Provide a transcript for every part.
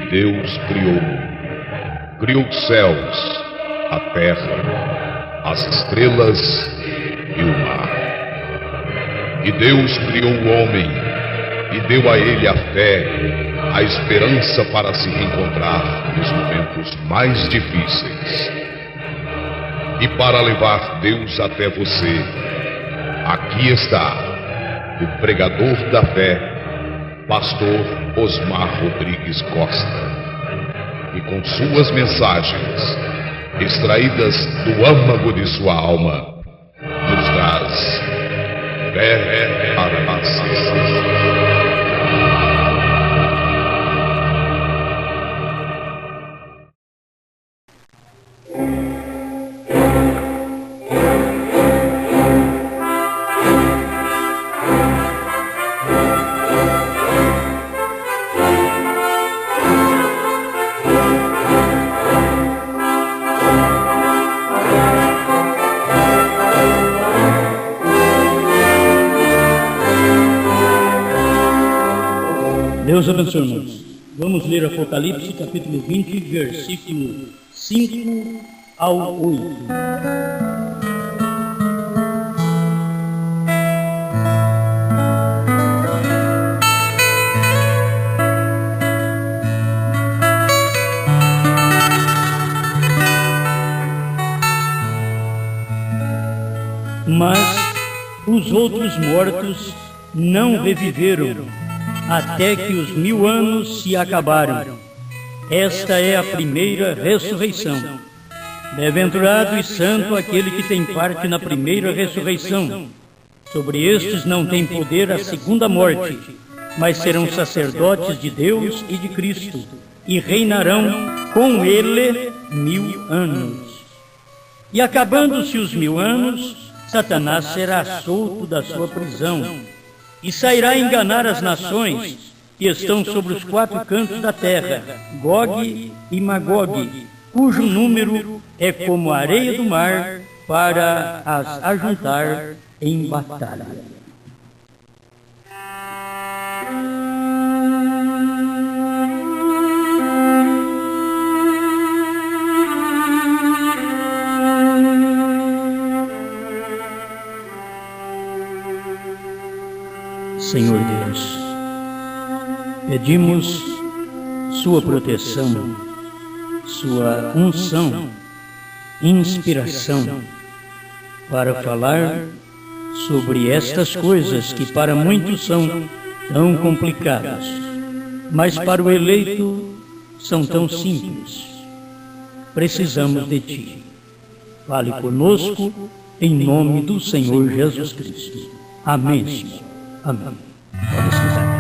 Deus criou os céus, a terra, as estrelas e o mar. E Deus criou o homem e deu a ele a fé, a esperança para se reencontrar nos momentos mais difíceis. E para levar Deus até você, aqui está o pregador da fé, Pastor Osmar Rodrigues Costa, e com suas mensagens, extraídas do âmago de sua alma, nos traz fé para a nação. Deus abençoe, irmãos. Vamos ler Apocalipse, capítulo 20, versículo 5 ao 8. Mas os outros mortos não reviveram, até que os 1000 anos se acabaram. Esta é a primeira ressurreição. Bem-aventurado e santo aquele que tem parte na primeira ressurreição. Sobre estes não tem poder a segunda morte, mas serão sacerdotes de Deus e de Cristo, e reinarão com ele 1000 anos. E acabando-se os 1000 anos, Satanás será solto da sua prisão, e sairá a enganar as nações que estão sobre os 4 cantos da terra, Gog e Magog, cujo número é como a areia do mar, para as ajuntar em batalha. Senhor Deus, pedimos sua proteção, sua unção, inspiração para falar sobre estas coisas que para muitos são tão complicadas, mas para o eleito são tão simples. Precisamos de Ti. Fale conosco em nome do Senhor Jesus Cristo. Amém, Senhor. Amém. Pode sentar.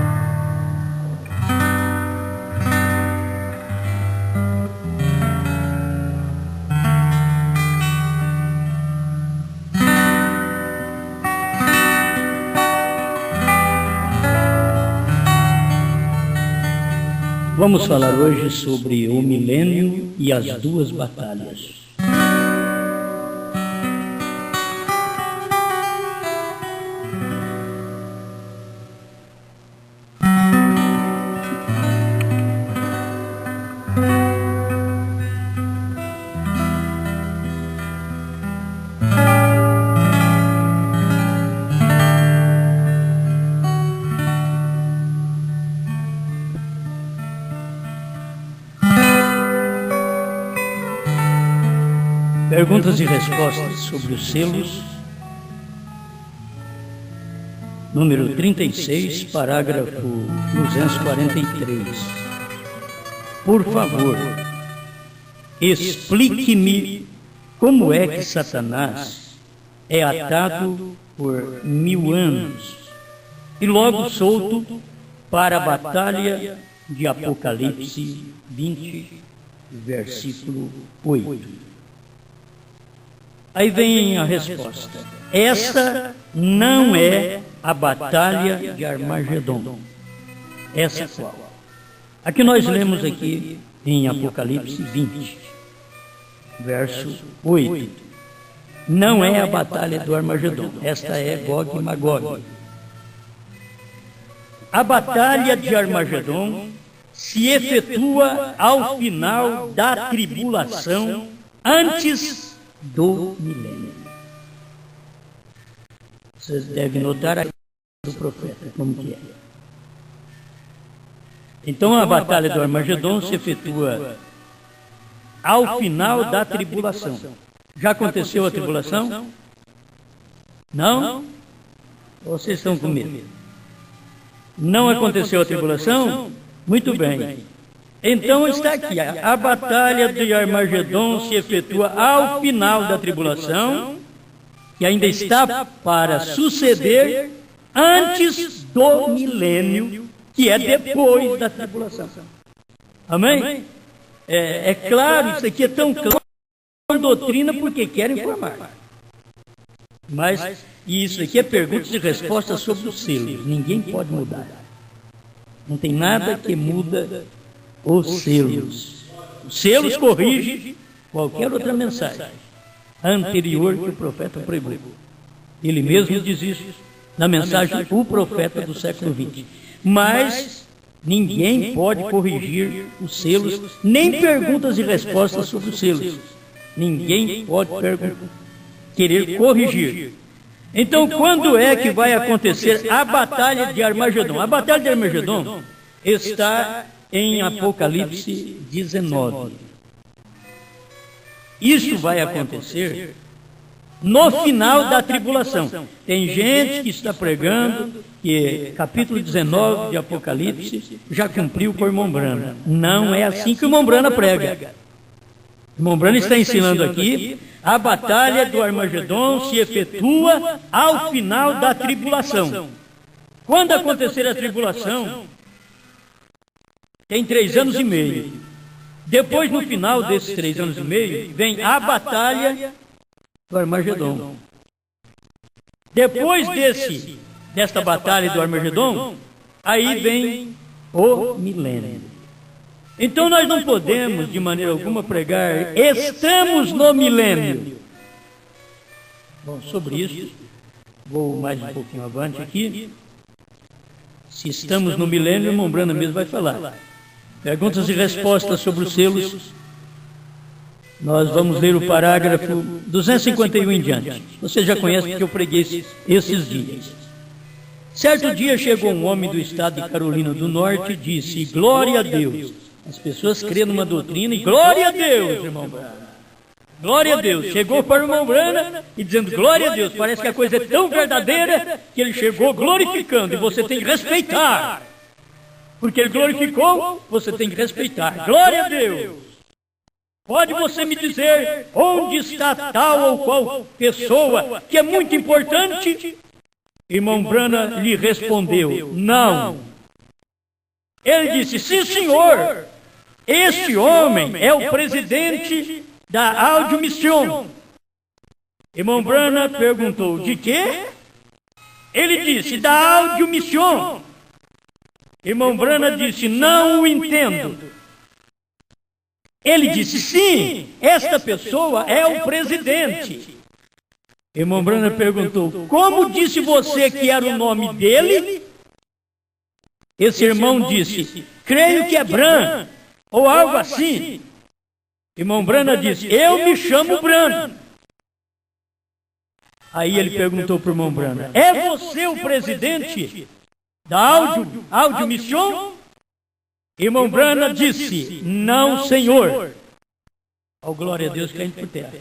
Vamos falar hoje sobre o milênio e as 2 batalhas. Perguntas e respostas sobre os selos, número 36, parágrafo 243. Por favor, explique-me como é que Satanás é atado por 1000 anos e logo solto para a batalha de Apocalipse 20, versículo 8. Aí vem a resposta. Essa não é a batalha de Armagedon. Essa qual? A que nós lemos aqui em Apocalipse 20, verso 8. Não é a batalha do Armagedon. Esta é Gog e Magog. A batalha de Armagedon se efetua ao final da tribulação, antes do milênio. Vocês devem notar aqui do profeta, como que é. Então a batalha do Armagedon se efetua ao final da tribulação. Já aconteceu a tribulação? Não? Vocês estão com medo? Não aconteceu a tribulação? Muito bem. Então está aqui, a batalha de Armagedon se efetua ao final da tribulação, que ainda está para suceder antes do milênio, que é depois da tribulação. Amém? É claro, isso aqui é tão claro, doutrina porque querem informar. Mas isso aqui é perguntas e respostas sobre os selos. Ninguém pode mudar. Não tem nada que muda os selos. Os selos corrigem qualquer outra mensagem anterior que o profeta pregou. Ele mesmo diz isso na mensagem O Profeta do século XX. Mas ninguém pode corrigir os selos, nem perguntas e respostas sobre os selos. Ninguém pode querer corrigir. Então, quando é que vai acontecer a batalha de Armagedon? A batalha de Armagedon está em Apocalipse 19. Isso vai acontecer no final da tribulação. Tem gente que está pregando que capítulo 19 de Apocalipse já cumpriu com o irmão Brana. Não é assim que o irmão Brana prega. O irmão Brana está ensinando aqui: a batalha do Armagedon se efetua ao final da tribulação. Quando acontecer a tribulação, tem 3 anos e meio. Depois, no final desses 3 anos e meio, vem a batalha do Armagedon. Depois desta batalha do Armagedon, aí vem o milênio. Então nós não podemos, de maneira alguma, pregar estamos no milênio. Bom, sobre isso, vou mais um pouquinho avante aqui. Se estamos no milênio, o irmão Brana mesmo vai falar. Perguntas e respostas sobre os selos. Nós vamos ler o parágrafo 251 em diante. Você já conhece porque eu preguei esses dias. Certo dia chegou um homem do estado de Carolina do Norte e disse: glória a Deus. As pessoas crêem numa doutrina e glória a Deus, irmão Brana. Glória a Deus. Chegou para o irmão Brana e dizendo glória a Deus. Parece que a coisa é tão verdadeira que ele chegou glorificando e você tem que respeitar. Porque ele glorificou, você tem que respeitar. Glória a Deus. Pode você me dizer onde está tal ou qual pessoa que é muito importante? Irmão Brana lhe respondeu: não. Ele disse: sim, senhor. Este homem é o presidente da Audio Mission. Irmão Brana perguntou: de quê? Ele disse: da Audio Mission. Irmão Brana disse: não o entendo. Ele disse: sim, esta pessoa é o presidente. Irmão Brana perguntou: como disse você que era o nome dele? Esse irmão disse: creio que é Bran, ou algo assim. Irmão Brana disse: eu me chamo Bran. Aí ele perguntou para o irmão Brana: é você o presidente da Audio Mission? Irmão Brana disse: não, senhor. Oh, glória a Deus, caindo por terra.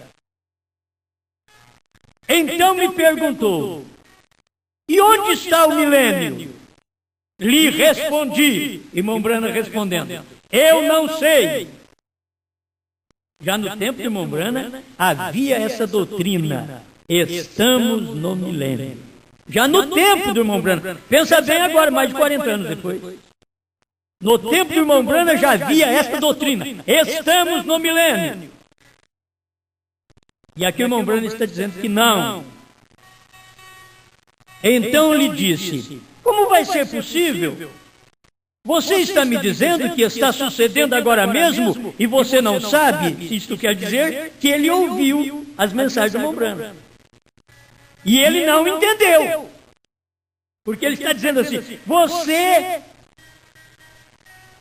Então me perguntou: e onde está o milênio? Lhe respondi, irmão Brana respondendo: eu não sei. Já no tempo de irmão Brana havia essa doutrina: estamos no milênio. Já no tempo do irmão Brana. Pensa bem agora, mais de 40 anos depois. No tempo do irmão Brana já havia essa doutrina: estamos no milênio. E aqui o irmão Brana está dizendo que não. Então lhe disse: como vai ser possível? Você está me dizendo que está sucedendo agora mesmo e você não sabe? Isto quer dizer que ele ouviu as mensagens do irmão Brana. E ele não entendeu. Porque ele está dizendo assim: você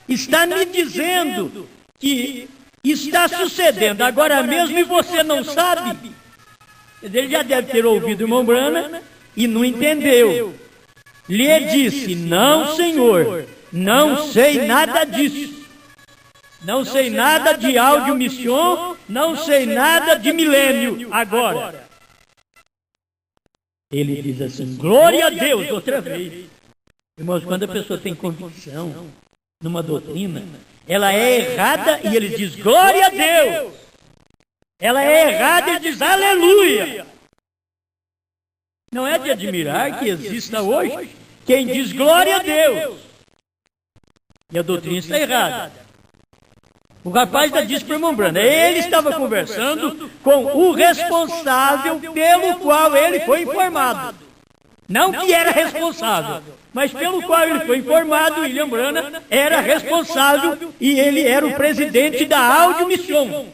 está me dizendo que está sucedendo agora mesmo e você não sabe? Ele já deve ter ouvido o irmão Branham e não entendeu. Lhe disse: não, senhor, não sei nada disso. Não sei nada de áudio mission, não sei nada de milênio agora. Ele diz assim: glória a Deus, outra vez. Irmãos, quando a pessoa tem convicção numa doutrina, ela é errada e ele diz glória a Deus. Ela é errada e ele diz aleluia. Não é de admirar que exista hoje quem diz glória a Deus e a doutrina está errada. O rapaz já disse para o irmão Branham, ele estava conversando com o responsável pelo qual ele foi informado. Não que era responsável, mas pelo qual ele foi informado, William Branham era responsável e ele era o presidente da Áudio Mission.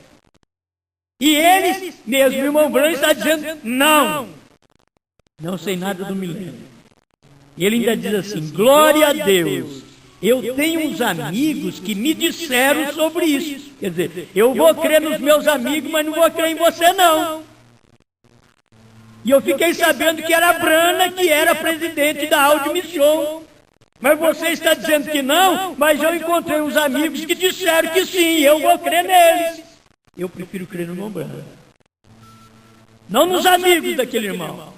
E ele mesmo, o irmão Branham, está dizendo, não sei nada do milênio. E ele ainda diz assim, glória a Deus. Eu tenho uns amigos que me disseram sobre isso. Quer dizer, eu vou crer nos meus amigos, mas não vou crer em você, não. E eu fiquei sabendo que era Branham, que era presidente da Áudio Mission. Mas você está dizendo que não, mas eu encontrei uns amigos que disseram que sim, eu vou crer neles. Eu prefiro crer no irmão Branham. Não nos amigos daquele irmão.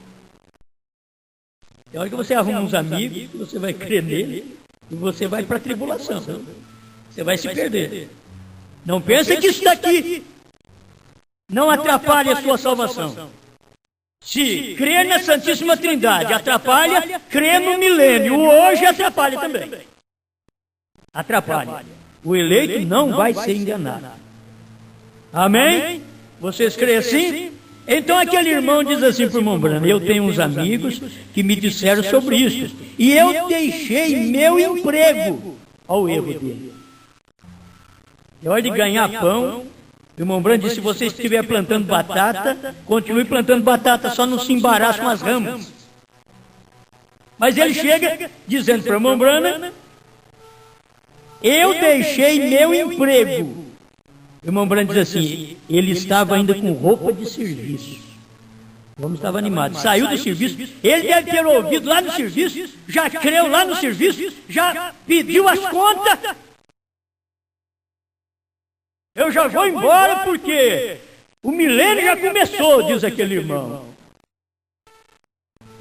É hora que você arruma uns amigos, você vai crer nele. E você vai para a tribulação. Você vai se perder. Não pense que isso daqui não atrapalha a sua salvação. Se crer na Santíssima Trindade atrapalha, crer no milênio hoje atrapalha também. Atrapalha. O eleito não vai ser enganado. Amém? Vocês creem assim? Então aquele irmão diz assim para o irmão Branham, eu tenho uns amigos que me disseram sobre isso. E eu deixei meu emprego. Olha o erro dele. É hora de ganhar pão. O irmão Branham disse, se você estiver plantando batata, continue plantando batata, só não se embaraça com as ramas. Mas ele chega dizendo para o irmão Branham, eu deixei meu emprego. O irmão Branham diz assim, ele estava ainda com roupa de serviço. O homem estava animado. Saiu do serviço, ele deve ter ouvido lá no serviço, já creu lá no serviço, já pediu as contas. Eu já vou embora porque o milênio já começou, diz aquele irmão.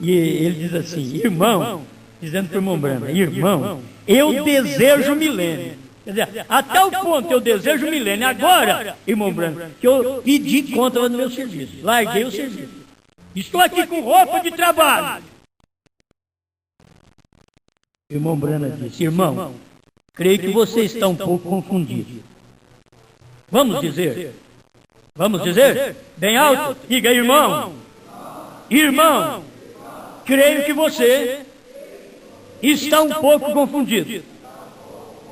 E ele diz assim, irmão, dizendo para o irmão Branham, irmão, eu desejo o milênio. Quer dizer, a tal ponto eu desejo o milênio. Agora, irmão Branham, que eu pedi conta no meu serviço. Larguei o serviço. Estou aqui com roupa de trabalho. Irmão Branham disse, irmão, creio que você está um pouco confundido. Vamos dizer? Vamos dizer? Bem alto? Diga, irmão. Irmão, creio que você está um pouco confundido.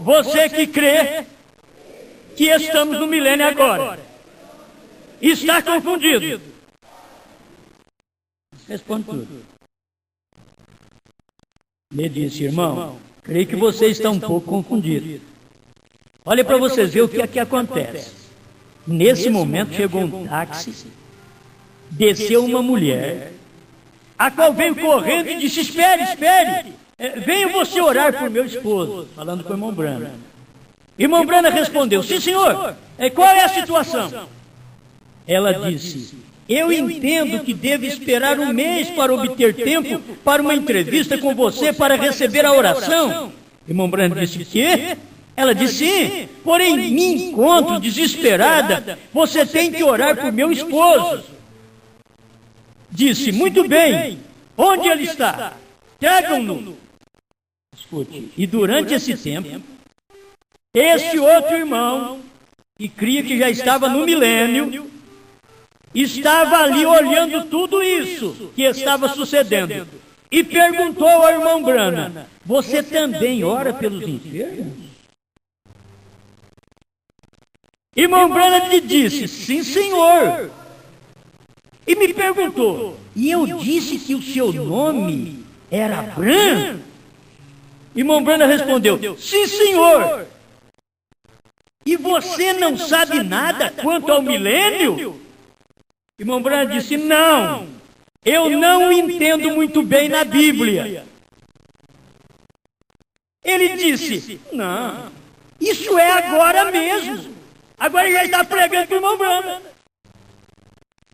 Você que crê que estamos no milênio agora, está confundido. Responde tudo. Ele disse, irmão, creio que você está um pouco confundido. Olha para vocês ver o que aqui acontece. Nesse momento chegou um táxi, desceu uma mulher, a qual veio correndo e disse, espere, espere. Venha você orar por meu esposo, falando com o irmão Branham. Irmão Branham respondeu, sim senhor, qual é a situação? Ela disse, eu entendo que devo esperar um mês para obter tempo para uma entrevista com você para receber a oração. Irmão Branham disse, quê? Ela disse, sim, porém me encontro desesperada, você tem que orar por meu esposo. Disse, muito bem, onde ele está? Tragam-no. Escute, e durante esse tempo, esse outro irmão, que cria que já estava no milênio, estava ali olhando tudo isso que estava sucedendo. E perguntou ao irmão Branham, você também ora pelos enfermos? Irmão Branham lhe disse, sim senhor. E me perguntou, e eu disse que o seu nome era Branham? Irmão Branham respondeu, sim senhor. E você não sabe nada quanto ao milênio? Irmão Branham disse, não, eu não entendo muito bem na Bíblia. Ele disse, não, isso é agora mesmo. Agora ele já está pregando para o irmão Branham.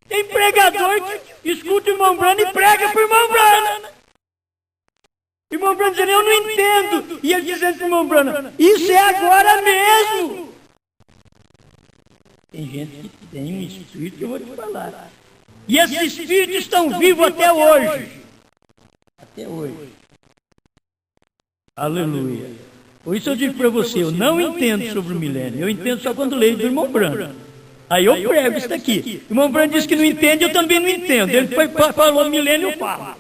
Tem pregador que escuta o irmão Branham e prega para o irmão Branham. O irmão Branham dizendo, eu não entendo. E ele dizendo para o irmão Branham, isso é agora mesmo. Tem gente que tem um espírito que eu vou te falar. E esses espíritos estão vivos até hoje. Até hoje. Aleluia. Por isso eu digo para você, eu não entendo sobre o milênio. Eu entendo só quando leio do irmão Branham. Aí eu prego isso daqui. O irmão Branham disse que não entende, eu também não entendo. Ele falou milênio, eu falo.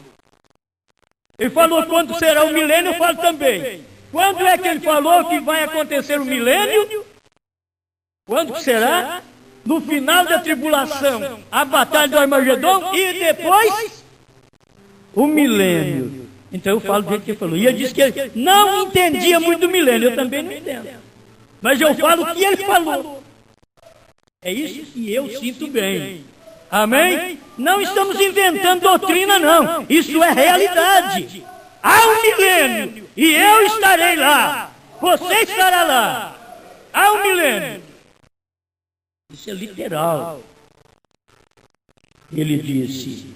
Ele falou quando será o milênio, eu falo também. Quando é que ele falou que vai acontecer o milênio? Quando que será? No final da tribulação, a batalha do Armagedon e depois o milênio. Então eu falo do jeito que ele falou. E ele disse que ele não entendia muito do milênio, eu também não entendo. Mas eu falo o que ele falou. É isso que eu sinto bem. Amém? Não estamos inventando doutrina, não. Isso é realidade. Há um milênio e eu estarei lá. Você estará lá. Há um milênio. Isso é literal. Ele disse,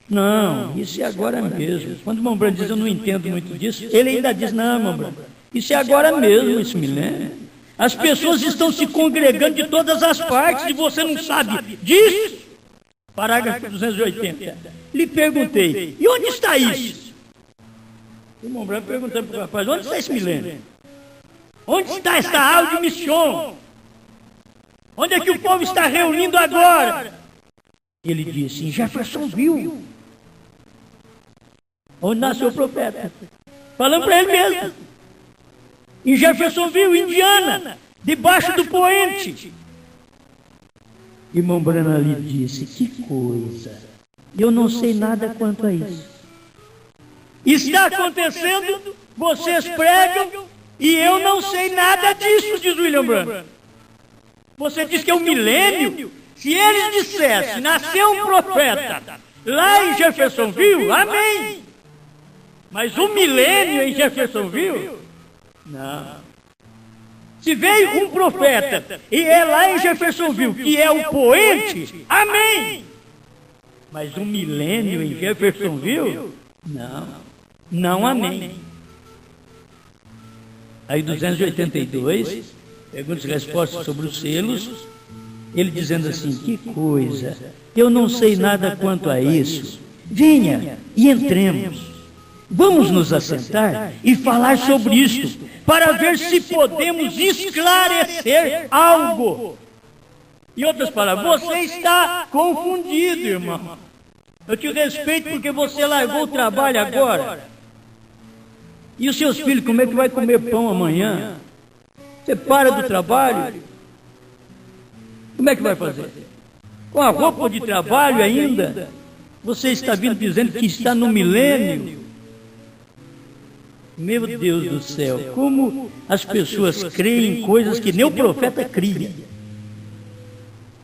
não, isso é agora mesmo. Quando o irmão Branham diz, eu não entendo muito disso, ele ainda diz, não, irmão Branham, isso é agora mesmo, esse milênio. As pessoas estão se congregando de todas as partes e você não sabe disso. Parágrafo 280. Lhe perguntei, e onde está isso? O irmão Branham perguntando para o rapaz, onde está esse milênio? Onde está essa aula de missão? Onde é que o povo está reunindo agora? Ele disse, em Jeffersonville. Onde nasceu o profeta. Falando para ele mesmo. Em Jeffersonville, Indiana. Debaixo do poente. Irmão Branham lhe disse, que coisa. Eu não sei nada quanto a isso. Está acontecendo, vocês pregam, e eu não sei nada disso, diz William Branham. Você diz que é um milênio? Se eles dissessem, nasceu um profeta lá em Jeffersonville, amém. Mas um milênio em Jeffersonville? Não. Se veio um profeta e é lá em Jeffersonville, que é o poente, amém. Mas um milênio em Jeffersonville? Não. Não, amém. Aí 282... perguntas e respostas sobre os selos, ele dizendo assim, que coisa, eu não sei nada quanto a isso. Venha e entremos. Vamos nos assentar e falar sobre isto, para ver se podemos esclarecer algo. Em outras palavras, você está confundido, irmão. Eu te respeito porque você largou o trabalho agora. E os seus filhos, como é que vai comer pão amanhã? Você para do trabalho, como é que vai fazer? Com a roupa de trabalho ainda, você está vindo dizendo que está no milênio. Meu Deus do céu, como as pessoas creem em coisas que nem o profeta cria.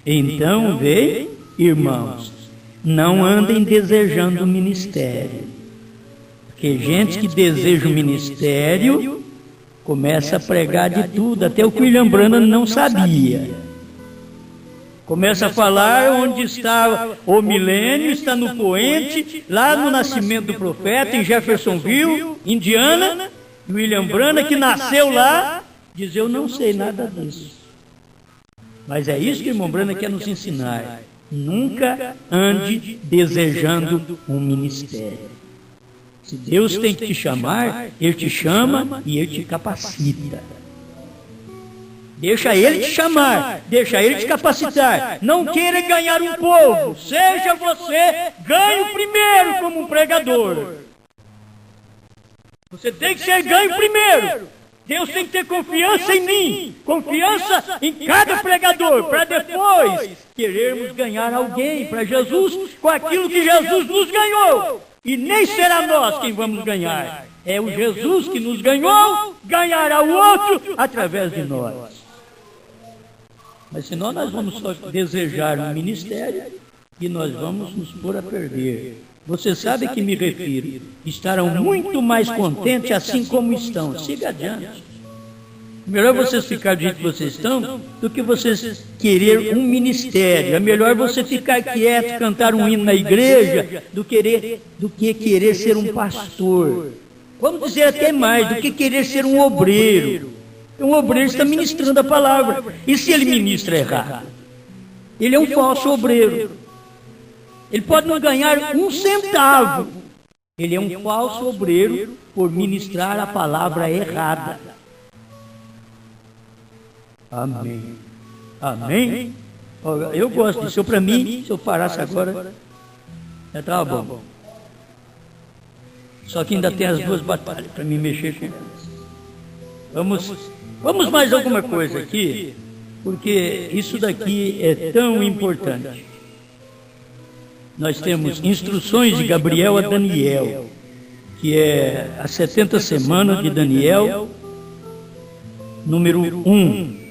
Então, vê, irmãos, não andem desejando o ministério. Porque gente que deseja o ministério começa a pregar de tudo, até o que William Branham não sabia. Começa a falar onde está o milênio, está no poente, lá no nascimento do profeta, em Jeffersonville, Indiana. William Branham, que nasceu lá, diz, eu não sei nada disso. Mas é isso que o irmão Branham quer nos ensinar. Nunca ande desejando um ministério. Se Deus tem que te chamar, Ele te chama e Ele te capacita. Deixa Ele te chamar, deixa Ele te capacitar. Não queira ganhar um povo, seja você ganho primeiro como um pregador. Você tem que ser ganho primeiro. Deus tem que ter confiança em mim, confiança em cada pregador, para depois querermos ganhar alguém para Jesus com aquilo que Jesus nos ganhou. E nem será nós quem vamos ganhar. É o Jesus que nos ganhou, ganhará o outro através de nós. Mas senão nós vamos só desejar um ministério e nós vamos nos pôr a perder. Você sabe a que me refiro. Estarão muito mais contentes assim como estão. Siga adiante. Melhor vocês ficarem do jeito que vocês estão do que vocês querer um ministério. É melhor você ficar quieto, cantar um hino na igreja do que querer ser um pastor. Vamos dizer até mais, do que querer ser um obreiro. Um obreiro está ministrando a palavra. E se ele ministra errado? Ele é um falso obreiro. Ele pode não ganhar um centavo. Ele é um falso obreiro por ministrar a palavra errada. Amém. Amém? Eu gosto disso. Para mim, se eu parasse agora, já estava bom. Só que ainda tem as duas batalhas para me mexer com elas. Vamos mais alguma coisa aqui, porque isso daqui é tão importante. Nós temos instruções de Gabriel a Daniel, que é a 70 semanas de Daniel, número 1.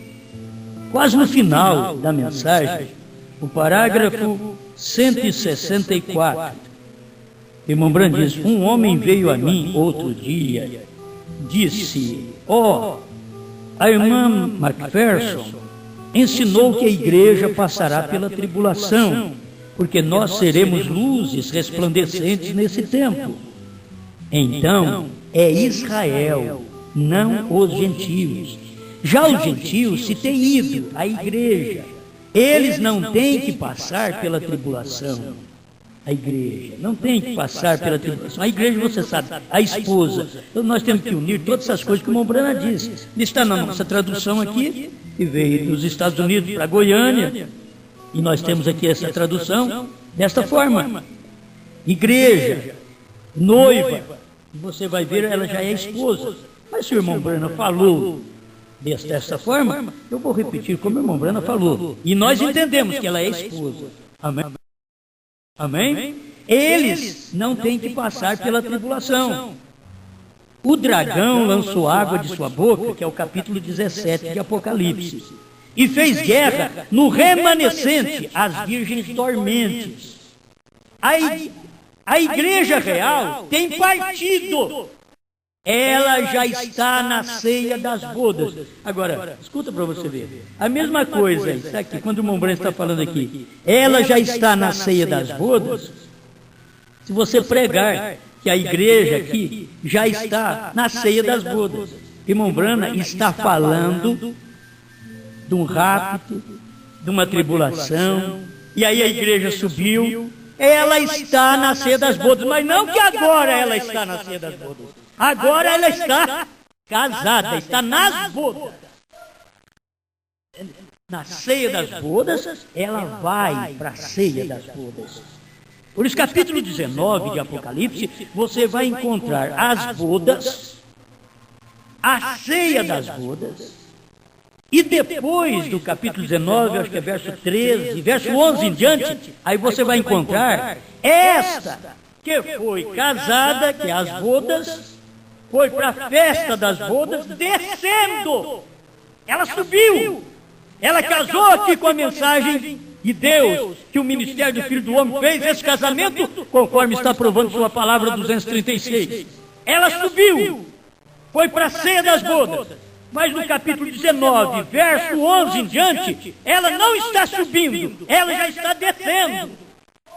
Quase no final da mensagem, o parágrafo 164. Irmão Brandt diz: um homem veio a mim outro dia, disse: a irmã Macpherson ensinou que a igreja passará pela tribulação, porque nós seremos luzes resplandecentes nesse tempo. Então, é Israel, não os gentios. Já os gentios se têm ido à igreja. Eles não têm que passar pela tribulação. A igreja não tem que passar pela tribulação. A igreja, você sabe, a esposa. Então nós temos que unir todas essas coisas que o irmão Brana disse. Está na nossa tradução aqui, que veio dos Estados Unidos para Goiânia. E nós temos aqui essa tradução desta forma. Igreja, noiva. E você vai ver, ela já é esposa. Mas se o irmão Brana falou desta forma, eu vou repetir como o irmão Brana falou. E nós entendemos que ela é esposa. Amém? Amém? Eles não têm que passar pela tribulação. O dragão lançou água de sua boca, que é o capítulo 17 de Apocalipse, e fez guerra no remanescente, as virgens dormentes. A igreja real tem partido. Ela já está na ceia das bodas. Agora, escuta para você ver. A mesma coisa está aqui, quando o irmão Brandt está falando aqui. Ela já está na ceia das bodas. Se você pregar que a igreja aqui já está na ceia das bodas. Irmão Brandt está falando de um rapto, de uma tribulação. E aí a igreja subiu. Ela está na ceia das bodas, mas não que agora ela está na ceia das bodas. Agora ela está casada, está nas bodas. Na ceia das bodas, ela vai para a ceia das bodas. Por isso, capítulo 19 de Apocalipse, você vai encontrar as bodas, a ceia das bodas, e depois do capítulo 19, acho que é verso 13, verso 11 em diante, aí você vai encontrar esta que foi casada, que é as bodas, foi para a festa das bodas, descendo. Ela subiu. Ela casou aqui com a mensagem de Deus, que o ministério do Filho do Homem fez esse casamento, conforme está provando sua palavra 236. Ela subiu. Foi para a ceia das bodas. Mas no capítulo 19, verso 11 em diante, ela não está subindo, ela já está descendo.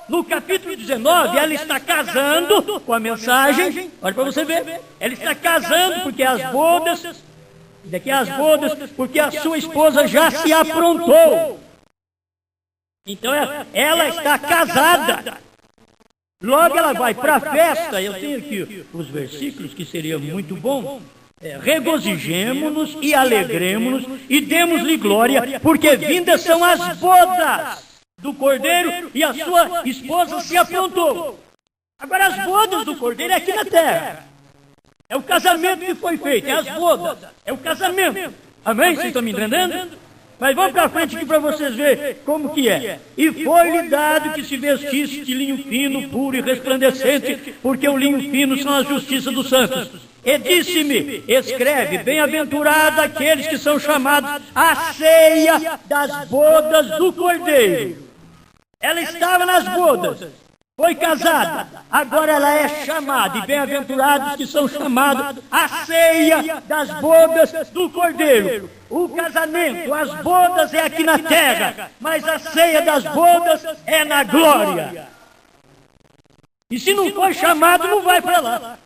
No capítulo 19, ela está casando com a mensagem, olha para você ver, ela está casando porque as bodas, daqui as bodas, porque a sua esposa já se aprontou. Então ela está casada. Logo ela vai para a festa. Eu tenho aqui os versículos que seria muito bom. Regozijemo-nos e alegremo-nos e demos-lhe glória, porque vindas são as bodas do Cordeiro e a sua esposa se aprontou. Agora as bodas do Cordeiro é aqui na terra. É o casamento que foi feito, é as bodas, é o casamento. Amém? Vocês estão me entendendo? Mas vamos para frente aqui para vocês verem como que é. E foi-lhe dado que se vestisse de linho fino, puro e resplandecente, porque o linho fino são a justiça dos santos. e disse-me, escreve, bem-aventurados aqueles que são chamados à ceia das bodas do Cordeiro. Ela estava nas bodas, foi casada, agora ela é chamada, e bem-aventurados que são chamados à ceia das bodas do Cordeiro. O casamento, as bodas é aqui na terra, mas a ceia das bodas é na glória. E se não for chamado, não vai para lá.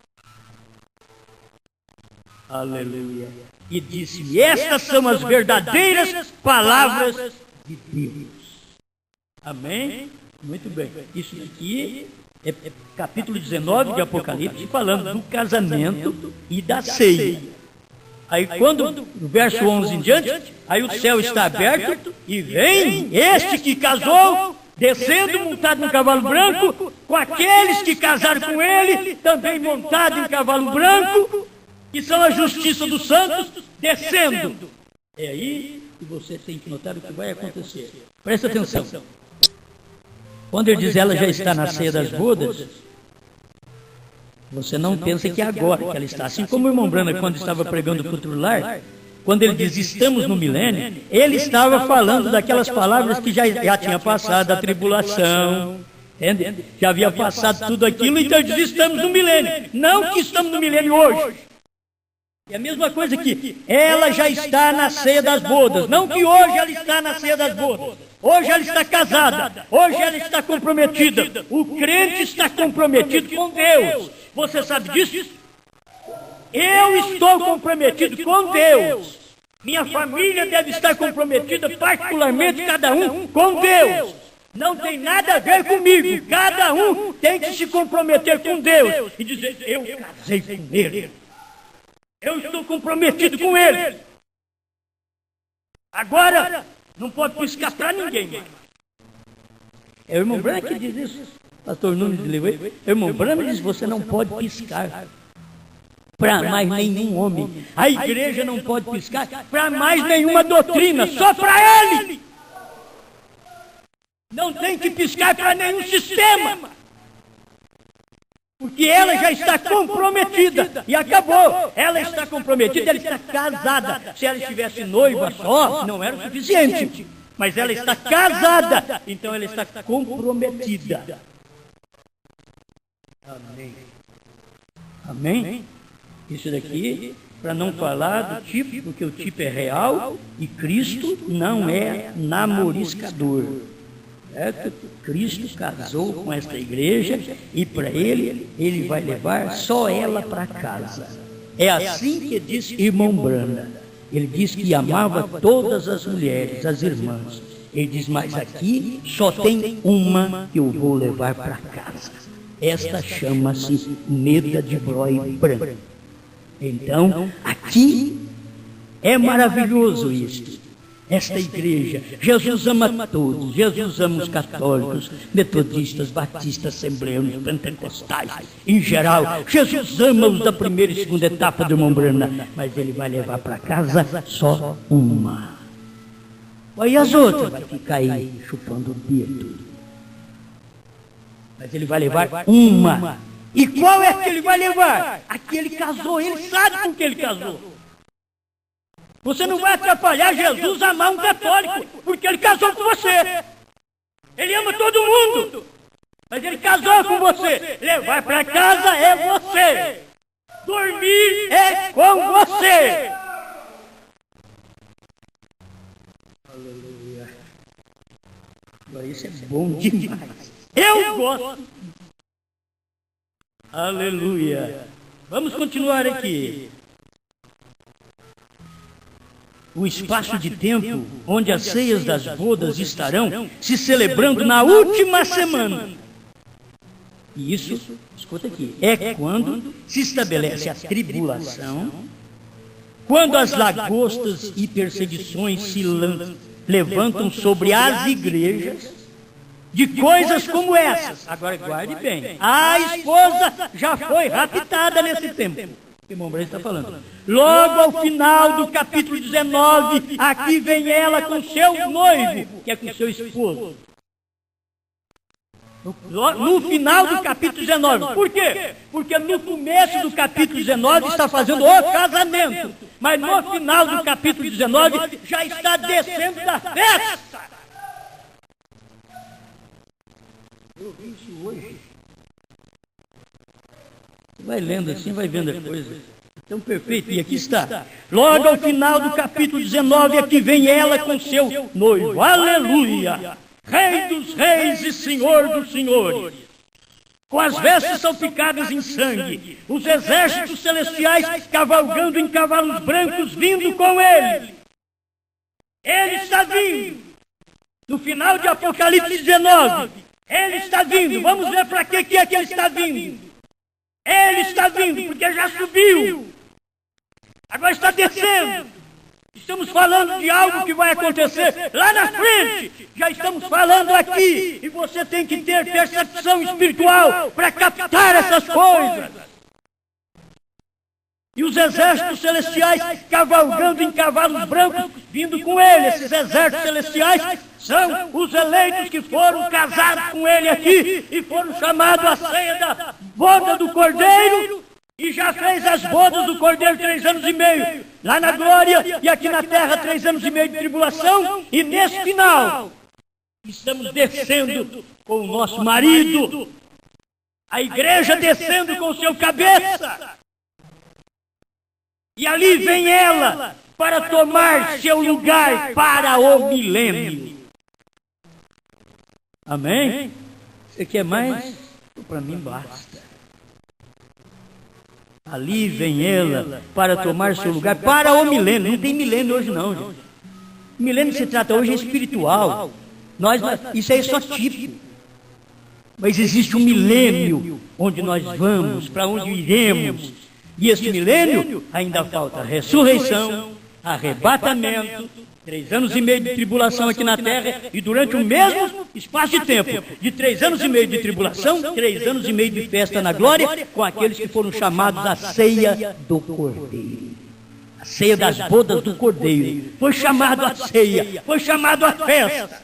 Aleluia. E disse-me, estas são as verdadeiras palavras de Deus. Amém? Muito bem. Isso aqui é capítulo 19 de Apocalipse, falando do casamento e da ceia. Aí quando, no verso 11 em diante, aí o céu está aberto e vem este que casou, descendo montado num cavalo branco, com aqueles que casaram com ele, também montado em cavalo branco, que são a justiça dos santos, descendo. É aí que você tem que notar o que vai acontecer. Presta atenção. Quando ele diz ela já está na ceia das bodas, você não pensa que é agora que ela está. Assim como o irmão Brana, quando estava pregando o futuro lar, quando ele diz estamos no milênio, ele estava falando daquelas palavras que já tinha passado, a tribulação, entende? Já havia passado tudo aquilo, então ele diz estamos no milênio. Não que estamos no milênio hoje. É a mesma coisa que ela já está na ceia das bodas. Não que hoje ela está na ceia das bodas. Hoje ela está casada. Hoje ela está comprometida. O crente está comprometido com Deus. Você sabe disso? Eu estou comprometido com Deus. Minha família deve estar comprometida, particularmente cada um, com Deus. Não tem nada a ver comigo. Cada um tem que se comprometer com Deus e dizer, eu casei com Ele. Eu estou comprometido com Ele. Agora, não pode piscar para ninguém. É o irmão Branham que diz isso. Pastor Nunes de Leite. O irmão Branham diz, você não pode piscar para mais nenhum homem. A igreja não pode piscar para mais nenhuma doutrina, só para Ele. Não tem que piscar para nenhum sistema. Porque ela já está comprometida. E acabou. Ela está comprometida, ela está casada. Se ela estivesse noiva só, não era o suficiente. Mas ela está casada. Então ela está comprometida. Amém. Amém? Isso daqui, para não falar do tipo, porque o tipo é real e Cristo não é namoriscador. Cristo casou com esta igreja e para ele vai levar só ela para casa. É assim que diz irmão Brana. Ele diz que amava todas as mulheres, as irmãs. Ele diz, mas aqui só tem uma que eu vou levar para casa. Esta chama-se Neda de Broi Branco. Então, aqui é maravilhoso isto. Esta igreja, Jesus ama todos, Jesus ama os católicos, metodistas, batistas, assembleanos, pentecostais, em geral. Jesus ama os da primeira e segunda etapa do irmão Brana, mas ele vai levar para casa só uma. Aí as outras vai ficar aí chupando o dedo. Mas ele vai levar uma. E qual é que ele vai levar? Aquele casou, ele sabe com que ele casou. Você não vai atrapalhar Jesus a amar um católico, porque ele casou com você. Ele ama todo mundo, mas ele casou com você. Levar para casa é você. Dormir é com você. Aleluia. Isso é bom demais. Eu gosto. Aleluia. Vamos continuar aqui. O espaço de tempo onde as ceias das bodas estarão se celebrando na última semana. E isso, escuta aqui, é quando se estabelece a tribulação, quando as lagostas e perseguições se levantam sobre as igrejas, de coisas como essas. Agora guarde bem, a esposa já foi raptada nesse tempo. O irmão Branham está falando. Logo ao final do capítulo 19, aqui vem ela com seu noivo, que é com seu esposo. No final do capítulo 19. Por quê? Porque no começo do capítulo 19 está fazendo o casamento. Mas no final do capítulo 19 já está descendo da festa. Eu vi isso hoje. Você vai lendo assim, vai vendo as coisas. Então, perfeito. E aqui está. Logo ao final do capítulo 19, aqui vem ela com seu noivo. Aleluia! Rei dos reis e Senhor dos senhores. Com as vestes salpicadas em sangue, os exércitos celestiais cavalgando em cavalos brancos, vindo com ele. Ele está vindo. No final de Apocalipse 19, ele está vindo. Vamos ver para que é que ele está vindo. Ele está vindo, porque já subiu. Agora está descendo. Estamos falando de algo que vai acontecer lá na frente. Já estamos falando aqui. E você tem que ter percepção espiritual para captar essas coisas. E os exércitos celestiais cavalgando em cavalos brancos, vindo com ele. Esses exércitos celestiais são os eleitos que foram casados com ele aqui e foram chamados à ceia da boda do Cordeiro. E já fez as bodas do Cordeiro 3 anos e meio, lá na glória, e aqui na terra 3 anos e meio de tribulação, e nesse final, estamos descendo com o nosso marido, a igreja descendo com o seu cabeça, e ali vem ela, para tomar seu lugar para o milênio. Amém? Você quer mais? Para mim basta. Ali vem ela para tomar seu lugar para o milênio. Não tem milênio hoje não, gente. O milênio que se trata hoje é espiritual. Isso aí é só tipo. Mas existe um milênio onde nós vamos, para onde iremos. E esse milênio ainda falta ressurreição, arrebatamento, 3 anos e meio de tribulação aqui na terra, e durante o mesmo espaço de tempo, de 3 anos e meio de tribulação, 3 anos e meio de festa na glória, com aqueles que foram chamados à ceia do Cordeiro. A ceia das bodas do Cordeiro. Foi chamado à ceia, foi chamado à festa.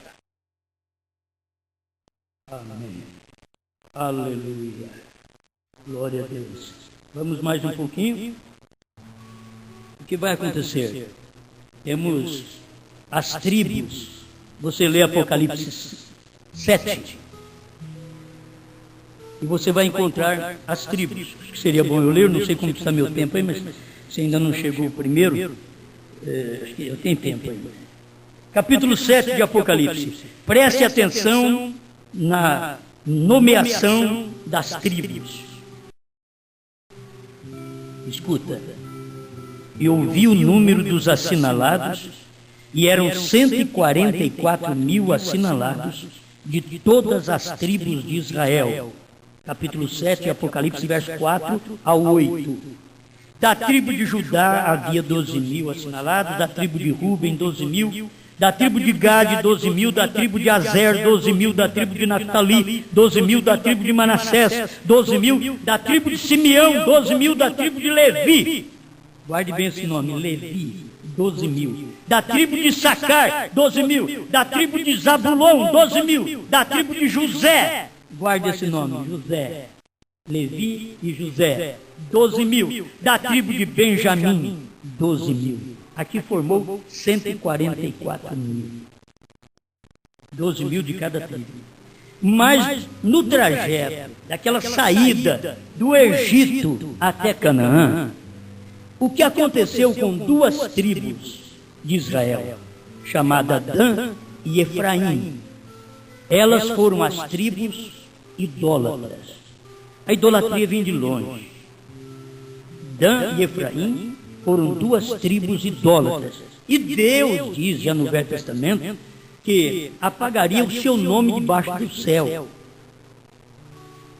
Amém. Aleluia. Glória a Deus. Vamos mais um pouquinho. O que vai acontecer? Temos as tribos. Você lê Apocalipse 7. E você vai encontrar as tribos. Acho que seria bom eu ler, não sei como está meu tempo aí, mas se ainda não chegou o primeiro, acho que eu tenho tempo aí. Capítulo 7 de Apocalipse. Preste atenção na nomeação das tribos. Escuta. E ouvi o número dos assinalados, e eram 144 mil assinalados de todas as tribos de Israel. Capítulo 7, Apocalipse, verso 4 ao 8. Da tribo de Judá havia 12 mil assinalados, da tribo de Ruben 12 mil, da tribo de Gade 12 mil, da tribo de Azer 12 mil, da tribo de Naftali 12 mil, da tribo de Manassés 12 mil, da tribo de Simeão 12 mil, da tribo de Levi. Guarde bem esse nome, Levi, 12 mil. Da tribo de Sacar, 12 mil. Da tribo de Zabulon, 12 mil. Da tribo de José, guarde esse nome, José. Levi e José, 12 mil. Da tribo de Benjamim, 12 mil. Aqui formou 144 mil. 12 mil de cada tribo. Mas no trajeto, daquela saída do Egito até Canaã, o que aconteceu com 2 tribos de Israel, chamadas Dan e Efraim? Elas foram as tribos idólatras. A idolatria vem de longe. Dan e Efraim foram 2 tribos idólatras. E Deus diz, já no Velho Testamento, que apagaria o seu nome debaixo do céu.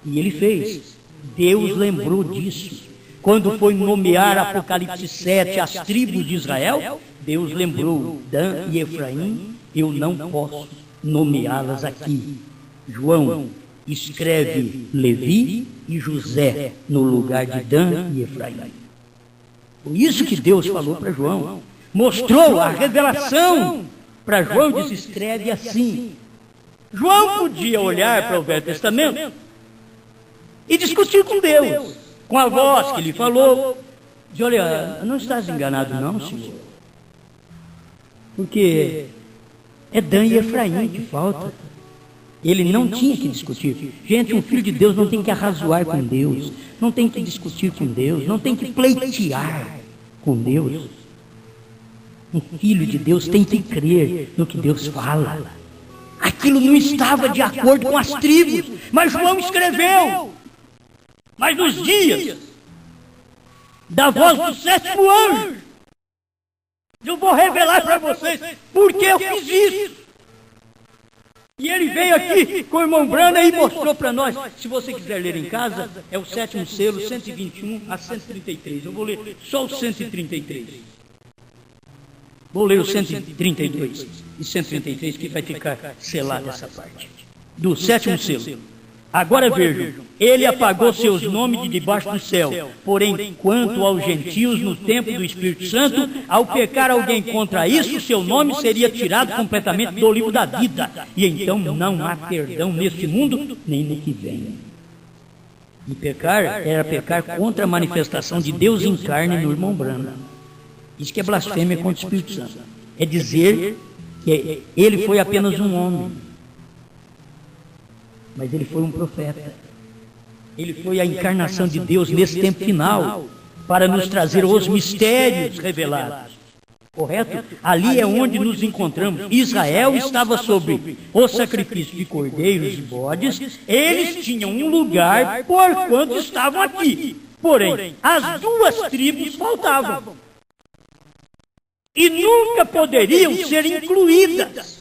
E ele fez. Deus lembrou disso. Quando foi nomear Apocalipse 7 as tribos de Israel, Deus lembrou Dan e Efraim, eu não posso nomeá-las aqui. João escreve Levi e José no lugar de Dan e Efraim. Foi isso que Deus falou para João. Mostrou a revelação para João, disse, escreve assim. João podia olhar para o Velho Testamento e discutir com Deus, com a voz que lhe falou. Diz, olha, não estás enganado não, Senhor. Porque é Dan e Efraim que falta. Ele não tinha que discutir. Gente, um filho de Deus não tem que arrazoar com Deus, não tem que discutir com Deus, não tem que pleitear com Deus. Um filho de Deus tem que crer no que Deus fala. Aquilo não estava de acordo com as tribos, mas João escreveu. Mas nos dias da voz do sétimo anjo, eu vou revelar para vocês por que eu fiz isso. E ele veio aqui com o irmão Brana e mostrou para nós. Se você quiser ler em casa, é o sétimo selo, 121 a 133. Eu vou ler só o 133. Vou ler o 132 e 133, que vai ficar selada essa parte. Do sétimo selo. Agora vejam, ele apagou seus nomes de debaixo do céu. Porém, quanto aos gentios no tempo do Espírito Santo, ao pecar alguém contra isso, seu nome seria tirado completamente do livro da vida. E então não há perdão neste mundo, nem no que vem. E pecar era pecar contra a manifestação de Deus em carne no irmão Brana. Isso que é blasfêmia contra o Espírito Santo. É dizer que ele foi apenas um homem. Mas ele foi um profeta. Ele foi a encarnação de Deus nesse tempo final, para nos trazer os mistérios revelados. Correto? Ali é onde nos encontramos. Israel estava sobre o sacrifício de cordeiros e bodes. Eles tinham um lugar porquanto estavam aqui. Porém, as duas tribos faltavam. E nunca poderiam ser incluídas.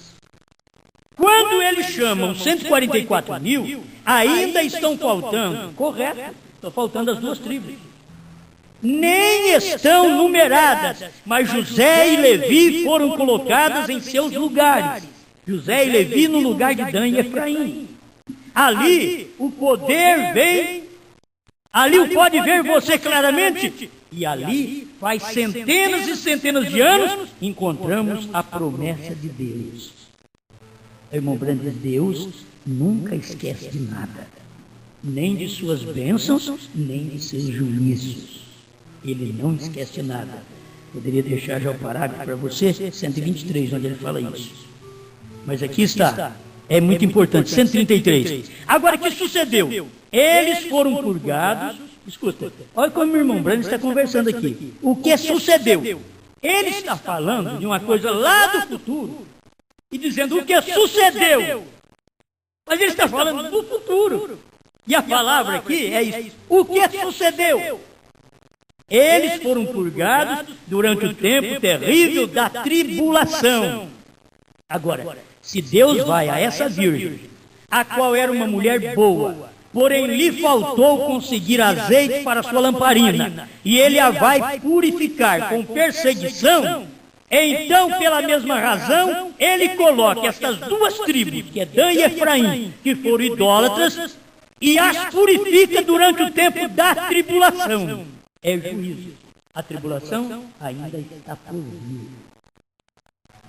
Quando eles chamam 144 mil, ainda estão faltando, correto, estão faltando as duas tribos. Nem estão numeradas, mas José e Levi foram colocadas em seus lugares. José e Levi no lugar de Dan e Efraim. Ali o poder vem, ali o pode ver você claramente. E ali, faz centenas e centenas de anos, encontramos a promessa de Deus. Irmão Brando, Deus nunca esquece de nada, nem de suas bênçãos, nem de seus juízos. Ele não esquece de nada. Poderia deixar já o parágrafo para você, 123, onde ele fala isso. Mas aqui está, é muito importante, 133. Agora, o que sucedeu? Eles foram purgados. Escuta, olha como o irmão Brando está conversando aqui. O que sucedeu? Ele está falando de uma coisa lá do futuro, e dizendo o que sucedeu. Mas ele está falando do futuro. E a palavra aqui é isso. O que sucedeu? Eles foram purgados durante o tempo terrível da tribulação. Agora, se Deus vai a essa virgem, a qual era uma mulher boa, porém lhe faltou conseguir azeite para sua lamparina, e ele a vai purificar com perseguição, então, pela mesma razão, ele coloca estas duas tribos, que é Dan e Efraim, que foram idólatras, e as purifica durante o tempo da tribulação. É juízo. A tribulação ainda está por vir.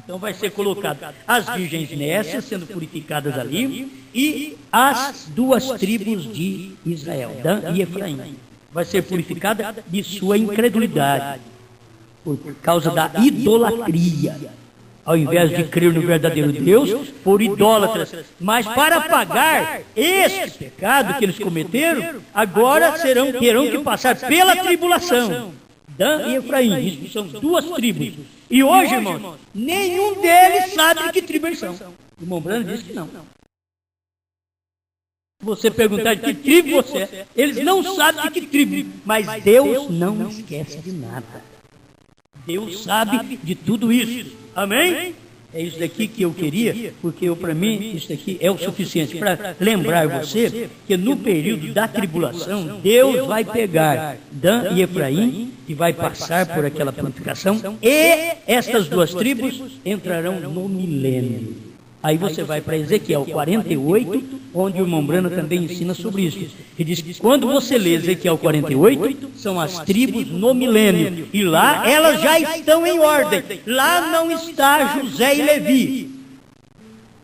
Então vai ser colocado as virgens nécias sendo purificadas ali, e as duas tribos de Israel, Dan e Efraim. Vai ser purificada de sua incredulidade, por causa da idolatria. Ao invés de crer no verdadeiro Deus, foram idólatras. Mas para pagar este pecado que eles cometeram, agora terão que passar pela tribulação. Dan e Efraim, isso são duas tribos. E hoje, irmãos, nenhum deles sabe de que tribo eles são. O irmão Brando diz que não. Se você perguntar de que tribo você é, eles não sabem de que tribo. Mas Deus não esquece de nada. Deus sabe de tudo isso. Amém? É isso daqui que eu queria, porque para mim isso daqui é o suficiente para lembrar você que no período da tribulação, Deus vai pegar Dan e Efraim e vai passar por aquela purificação, e estas duas tribos entrarão no milênio. Aí você vai para Ezequiel 48, onde o irmão Brana também ensina sobre isso. Ele diz que quando você lê Ezequiel 48, são as tribos no milênio. E lá elas já estão em ordem. Lá não está José e Levi.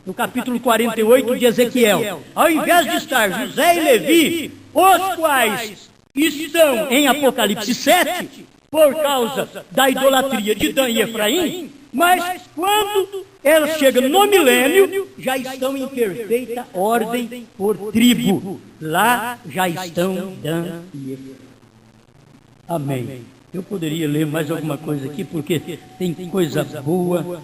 no capítulo 48 de Ezequiel, ao invés de estar José e Levi, os quais estão em Apocalipse 7, por causa da idolatria de Dan e Efraim, mas quando ela chega no milênio, já estão em perfeita ordem por tribo. Lá já estão Dan e Efraim. Amém. Eu poderia ler mais alguma coisa aqui, porque tem coisa boa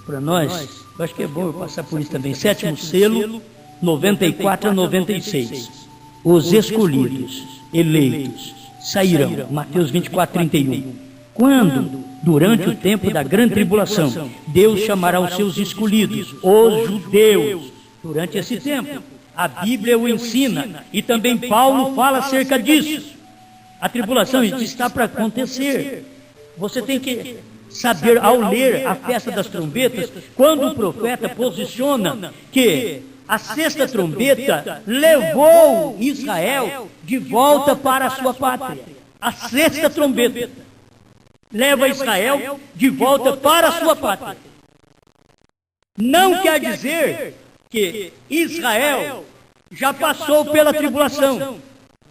para nós. Eu acho que é bom eu passar por isso também. 7º selo, 94 a 96. Os escolhidos, eleitos, sairão. Mateus 24, 31. Quando, durante o tempo da grande tribulação, Deus chamará os seus escolhidos, os judeus. Durante esse tempo, a Bíblia o ensina, e também Paulo fala acerca disso. A tribulação está para acontecer. Você tem que saber, ao ler a festa das trombetas, quando o profeta posiciona que a 6ª trombeta levou Israel de volta para a sua pátria. A 6ª trombeta leva Israel de volta para a sua pátria. Não quer dizer que Israel já passou pela tribulação.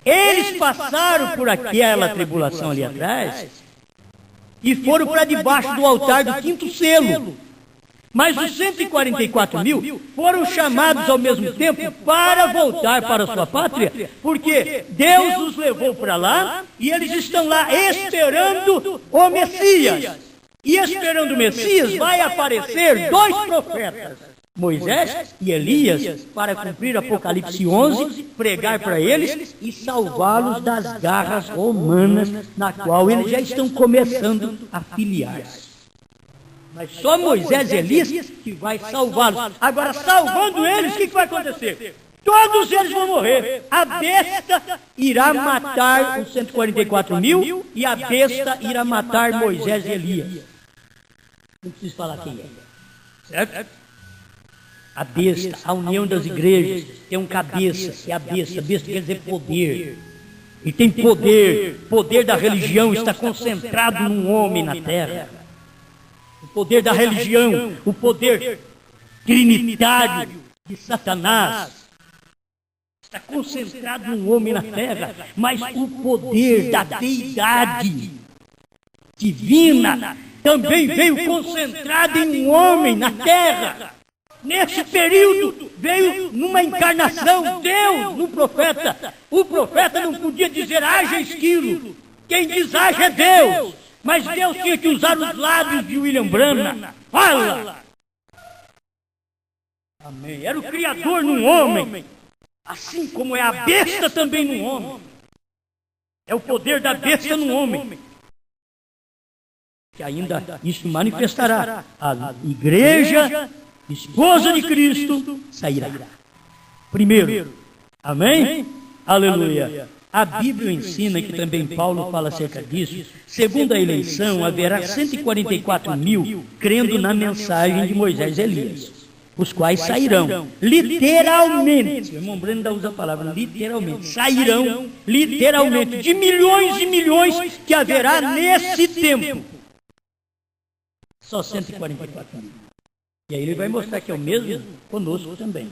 Eles passaram por aquela tribulação ali atrás e foram para debaixo do altar do 5º selo. Mas os 144 mil foram chamados ao mesmo tempo para voltar para a sua pátria, porque Deus os levou para lá e eles estão lá esperando o Messias. E esperando o Messias vai aparecer 2 profetas, Moisés e Elias, para cumprir Apocalipse 11, pregar para eles e salvá-los das garras romanas, na qual eles já estão começando a filiar-se. Mas só Moisés e Elias que vai salvá-los. Agora, salvando eles, o que vai acontecer? Todos eles vão morrer. A besta irá matar os 144 mil e a besta irá matar Moisés e Elias. Não preciso falar quem é. Certo? A besta, a união das igrejas, tem um cabeça, que é a besta. Besta quer dizer poder. E tem poder. Poder da religião está concentrado num homem na terra. O poder da religião, o poder trinitário de Satanás está concentrado num homem na terra, mas o poder da deidade divina também veio concentrado em um homem na terra. Nesse período veio numa encarnação, Deus no profeta. O profeta não podia dizer haja esquilo. Quem diz haja é Deus. Mas Deus tinha que usar os lábios de William Branham. Fala! Amém. Era o Criador num homem, assim como é a besta também num homem. É o poder da besta num homem. Que ainda isso manifestará. A igreja, esposa de Cristo, sairá. Primeiro. Amém? Aleluia. A Bíblia ensina, que também Paulo fala acerca disso, segundo a eleição, haverá 144 mil crendo na mensagem de Moisés e Elias, os quais sairão, literalmente, o irmão Breno usa a palavra literalmente, sairão, literalmente, de milhões e milhões que haverá nesse tempo. Só 144 mil. E aí ele vai mostrar que é o mesmo conosco também.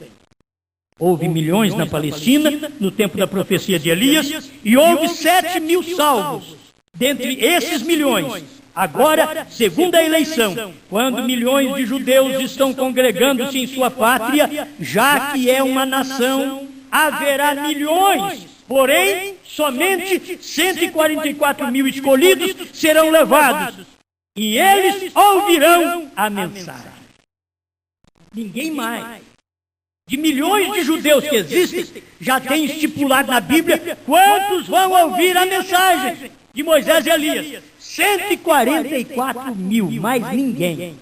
Houve milhões na Palestina, no tempo da profecia de Elias, e houve 7 mil salvos. Dentre esses milhões, agora, segundo a eleição, quando milhões de judeus estão congregando-se em sua pátria, já que é uma nação, haverá milhões. Porém, somente 144 mil escolhidos serão levados, e eles ouvirão a mensagem. Ninguém mais. De milhões de judeus que existem, já tem estipulado na Bíblia quantos vão ouvir a mensagem de Moisés e Elias. 144 mil, mais ninguém.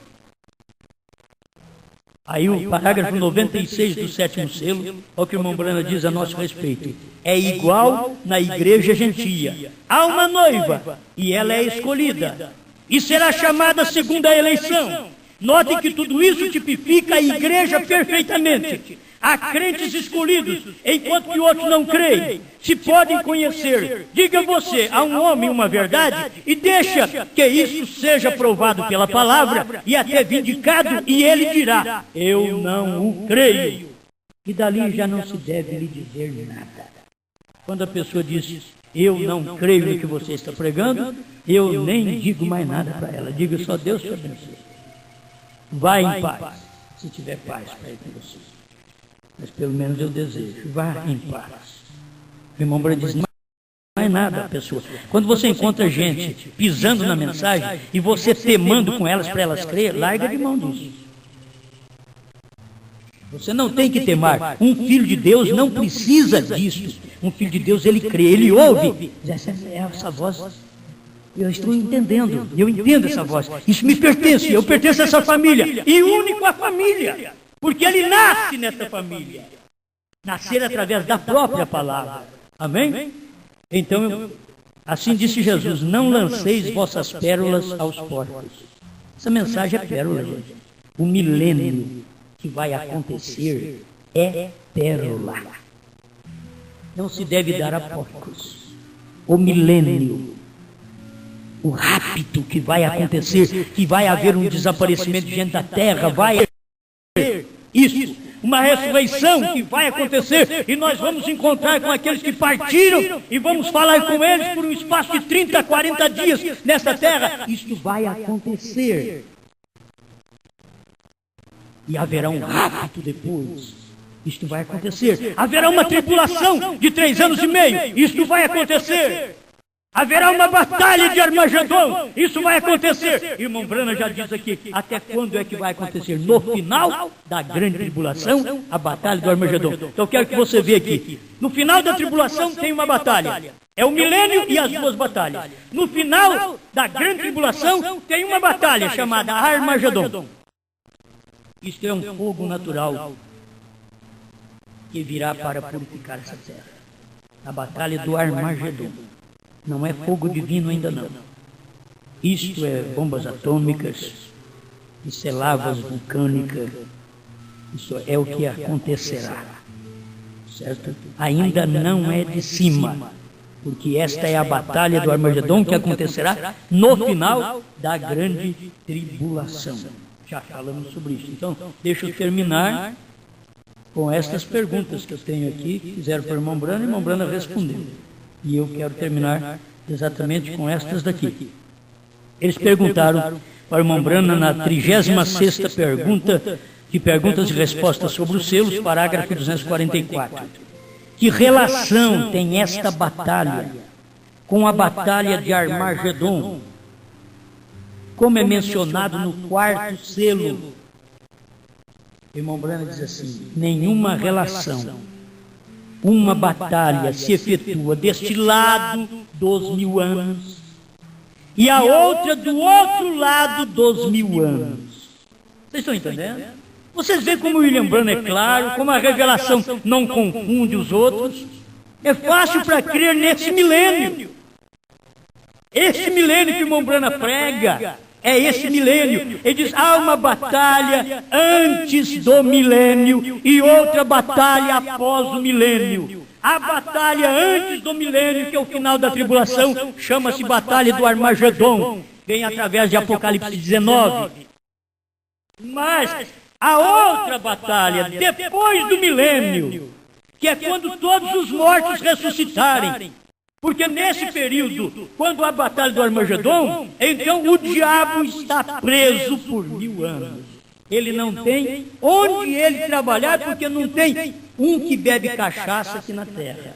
Aí o parágrafo 96 do 7º selo, olha o que o irmão Brana diz a nosso respeito. É igual na igreja gentia. Há uma noiva, e ela é escolhida, e será chamada segundo a eleição. Notem que tudo isso tipifica a igreja perfeitamente. há crentes escolhidos, enquanto que outros não creem, se podem conhecer. Diga você a um homem uma verdade e deixa que isso seja provado pela palavra e até vindicado, e ele dirá: eu não o creio. E dali já não se deve lhe dizer nada. Quando a pessoa diz: eu não creio no que você está pregando, eu nem digo mais nada para ela. Diga só: Deus te abençoe. Vá em paz, se tiver paz para ir com você. Mas pelo menos eu desejo. Vá em paz. O irmão Branham diz: não é nada a pessoa. Quando você encontra gente pisando na mensagem e você temando com elas para elas crer, larga de mão disso. Você não tem que temar. Um filho de Deus não precisa disso. Um filho de Deus, ele crê, ele ouve. Essa voz, eu estou entendendo. Eu entendo essa voz. Isso me pertence. Eu pertenço a essa família. E único à família. Porque ele nasce nessa família. Nascer através da própria palavra. Amém? Então, assim disse Jesus: não lanceis vossas pérolas aos porcos. Essa mensagem é pérola, gente. O milênio que vai acontecer é pérola. Não se deve dar a porcos. O milênio, o rapto que vai acontecer, que vai haver um desaparecimento de gente da terra, vai haver isso, uma ressurreição que vai acontecer, e nós vamos encontrar com aqueles que partiram e vamos falar com eles por um espaço de 30, 40 dias nessa terra. Isso vai acontecer. E haverá um rapto depois. Isto vai acontecer. Haverá uma tribulação de 3 anos e meio. Isto vai acontecer. Haverá uma batalha de Armagedon. Isso vai acontecer. Irmão Branham já diz aqui: até quando é que vai acontecer? No final da grande tribulação, a batalha do Armagedon. Então eu quero que você veja aqui. No final da tribulação tem uma batalha. É o milênio e as duas batalhas. No final da grande tribulação tem uma batalha chamada Armagedon. Isto é um fogo natural que virá para purificar essa terra. A batalha do Armagedon. Não é fogo divino ainda não. Isto é bombas atômicas, isso é lavas vulcânicas, isso é o que acontecerá. Certo? Ainda não é de cima, porque esta é a batalha do Armagedon que acontecerá no final da grande tribulação. Já falamos sobre isso. Então, deixa eu terminar com estas perguntas que eu tenho aqui, que fizeram para o irmão Branham respondeu. E eu quero terminar exatamente com estas daqui. Eles perguntaram para o irmão Branham na 36ª pergunta, de perguntas e respostas sobre os selos, parágrafo 244. Que relação tem esta batalha com a batalha de Armagedon? Como é mencionado no 4º selo, o irmão Branham diz assim: nenhuma relação. Uma batalha se efetua deste lado dos 1000 anos e a outra do outro lado dos 1000 anos. Vocês estão entendendo? Vocês veem como o William Branham é claro, como a revelação não confunde os outros. É fácil para crer nesse milênio. Esse milênio que o irmão Branham prega é esse milênio. Ele diz: há uma batalha antes do milênio e outra batalha após o milênio. A batalha antes do milênio, que é o final da tribulação, chama-se Batalha do Armagedon. Vem através de Apocalipse 19. Mas a outra batalha, depois do milênio, que é quando todos os mortos ressuscitarem. Porque nesse período, quando a batalha do Armagedon, então o diabo está preso por 1000 anos. Ele não tem onde ele trabalhar, porque não tem um que bebe cachaça aqui na terra.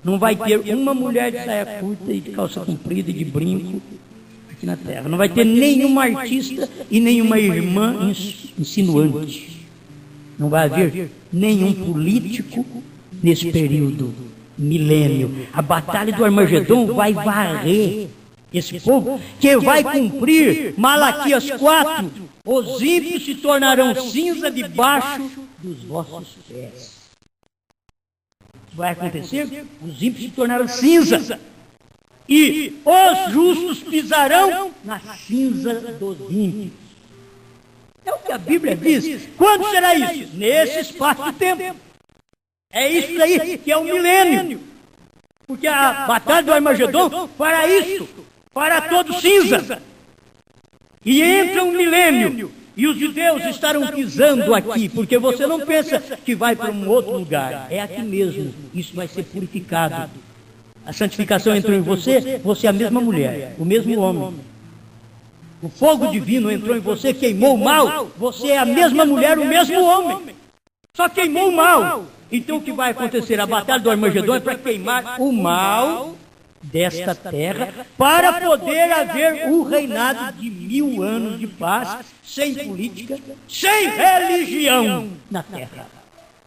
Não vai ter uma mulher de saia curta e de calça comprida e de brinco aqui na terra. Não vai ter nenhuma artista e nenhuma irmã insinuante. Não vai haver nenhum político nesse período. Milênio. A batalha do Armagedon vai varrer esse povo, que vai cumprir Malaquias 4. Os ímpios se tornarão cinza debaixo dos vossos pés. Vai acontecer? Os ímpios se tornarão cinza. E os justos pisarão na cinza dos ímpios. É o que a Bíblia diz. Quando será isso? Nesse espaço de tempo. É isso aí que é o milênio. Porque a batalha do Armagedon fará isso, fará todo cinza. E entra um milênio. E os judeus estarão pisando aqui, porque você não pensa que vai para um outro lugar. É aqui mesmo. Isso vai ser purificado. A santificação entrou em você, você é a mesma mulher, o mesmo homem. O fogo divino entrou em você, queimou o mal, você é a mesma mulher, o mesmo homem. Só queimou o mal. Então o que vai acontecer? A batalha do Armagedon é para queimar o mal desta terra, para poder haver um reinado de 1000 anos de paz, sem política, sem religião na terra.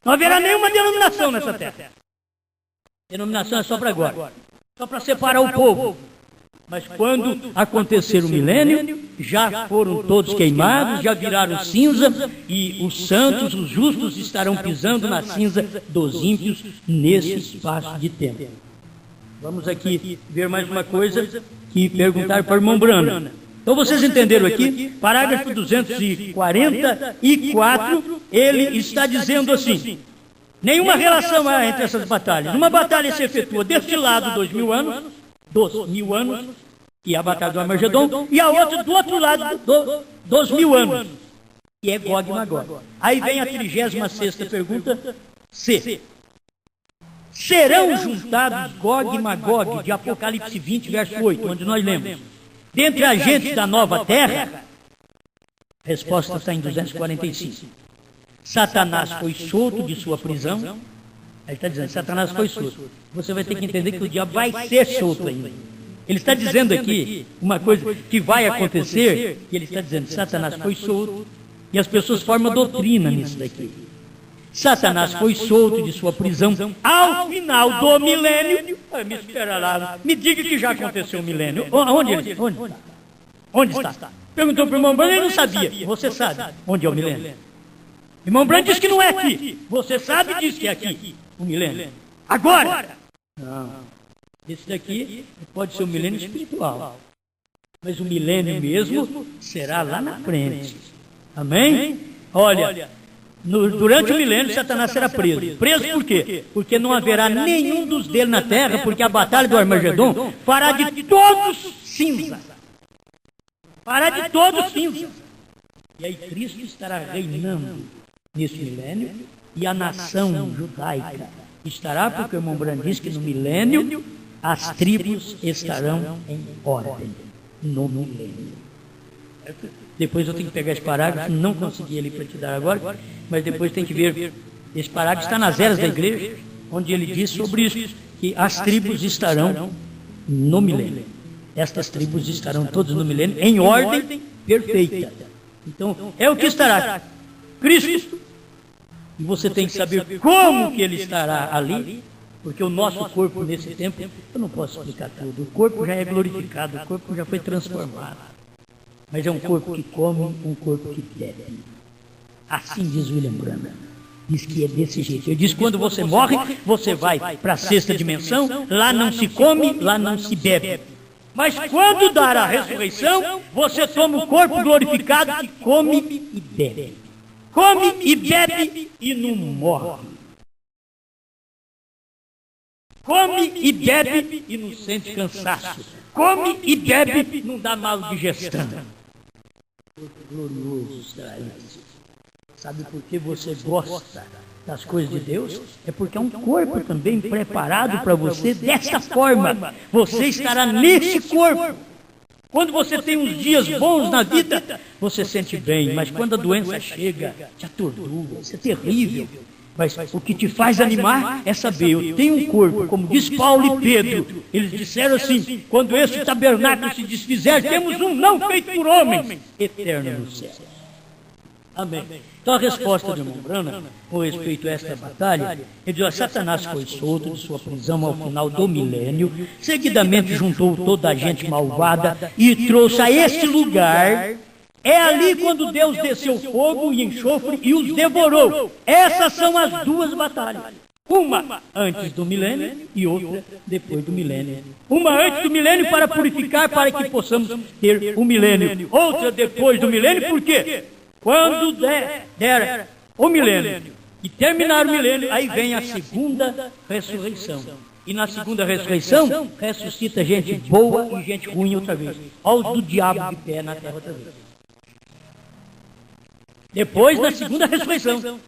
Não haverá nenhuma denominação nessa terra. Denominação é só para agora, só para separar o povo. Mas quando acontecer o milênio, já foram todos queimados, já viraram cinza, e os santos, os justos, estarão pisando na cinza dos ímpios nesse espaço de tempo. Vamos aqui ver mais uma coisa que perguntaram para o irmão Brana. Então vocês entenderam aqui, parágrafo 244, ele está dizendo assim: nenhuma relação há entre essas batalhas. Uma batalha se efetua deste lado 2000 anos, dos 1000 anos, que é a batalha do Armagedon, e a outra do outro lado dos 1000 anos, que é Gog e Magog. Aí vem a 36ª pergunta, C. Serão juntados Gog e Magog, de Apocalipse 20, verso 8, onde nós lemos, dentre a gente da nova terra? A resposta está em 245. Satanás foi solto de sua prisão. Ele está dizendo, Satanás foi solto. Você vai ter que entender que o diabo vai ser solto ainda. Ele está dizendo aqui uma coisa que vai acontecer, que ele está dizendo, Satanás foi solto, e as pessoas formam doutrina nisso daqui. Satanás foi solto de sua prisão ao final do milênio. Me espera lá, me diga que já aconteceu o milênio. Onde ele está? Onde está? Perguntou para o irmão Branco, ele não sabia. Você sabe onde é o milênio? Irmão Branco disse que não é aqui. Você sabe e diz que é aqui o milênio. Agora! Não. Esse daqui pode ser o milênio espiritual. Mas o milênio mesmo será lá na frente. Amém? Olha, durante o milênio Satanás será preso. Preso por quê? Porque não haverá nenhum dos dele na terra, porque a batalha do Armagedon fará de todos cinza. Fará de todos cinza. E aí Cristo estará reinando nesse milênio, e a nação judaica estará, porque o irmão Branco diz que no milênio as tribos estarão em ordem. No milênio. Depois eu tenho que pegar esse parágrafo, não consegui ele para te dar agora, mas depois tem que ver. Esse parágrafo está nas eras da igreja, onde ele diz sobre isso, que as tribos estarão no milênio. Estas tribos estarão todas no milênio, em ordem perfeita. Então, é o que estará Cristo, e você tem que saber como que ele estará ali, porque o nosso corpo nesse tempo, eu não posso explicar tudo, o corpo já é glorificado, o corpo já foi transformado, mas é um corpo que come, um corpo que bebe. Assim diz William Branham, diz que é desse jeito. Ele diz que quando você morre, você vai para a sexta dimensão, lá não se come, lá não se bebe. Mas quando dar a ressurreição, você toma o corpo glorificado que come e bebe. Come e bebe e não morre. Come e bebe e não sente cansaço. Come e bebe e não dá mal digestão. Corpo glorioso será isso. Sabe por que você gosta das coisas de Deus? É porque é um corpo também preparado para você desta forma. Você estará nesse corpo. Quando você tem uns dias bons na vida, você sente bem, mas quando a doença chega, te atordoa, isso é terrível. Mas o que te faz animar é saber, eu tenho um corpo, como diz Paulo e Pedro. Eles disseram assim, quando este tabernáculo se desfizer, temos um não feito por homens, eterno no céu. Amém. Então a resposta de irmão Branham, com respeito a esta batalha, ele diz, Satanás foi solto de sua prisão ao final do milênio, seguidamente juntou toda a gente malvada e trouxe a este lugar. É ali quando Deus desceu fogo e enxofre e os devorou. Essas são as duas batalhas. Uma antes do milênio e outra depois do milênio. Uma antes do milênio para purificar, para que possamos ter o milênio. Outra depois do milênio, por quê? Quando der o milênio e terminar o milênio, aí vem a segunda ressurreição. E na segunda ressurreição, ressuscita gente boa e gente ruim outra vez. Olha o do diabo de pé na terra outra vez. Depois, na segunda ressurreição,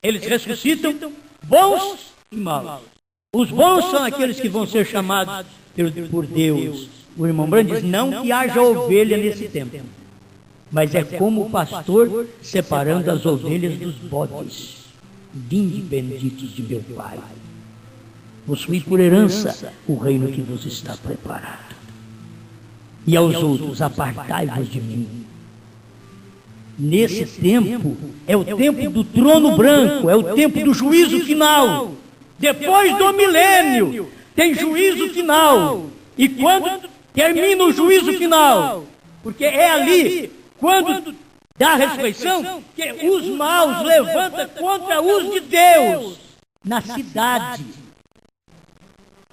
eles ressuscitam bons e maus. Os bons são aqueles que vão ser chamados por Deus. O irmão Brandt diz, não que haja ovelha nesse tempo, mas é como o pastor separando as ovelhas dos bodes. Vinde benditos de meu Pai. Possuí por herança o reino que vos está preparado. E aos outros, apartai-vos de mim. Nesse tempo, é o tempo do trono branco, é o tempo do juízo final. Depois do milênio, tem juízo final. E quando termina o juízo final, porque é ali, quando dá a ressurreição, que os maus levantam contra os de Deus, na cidade.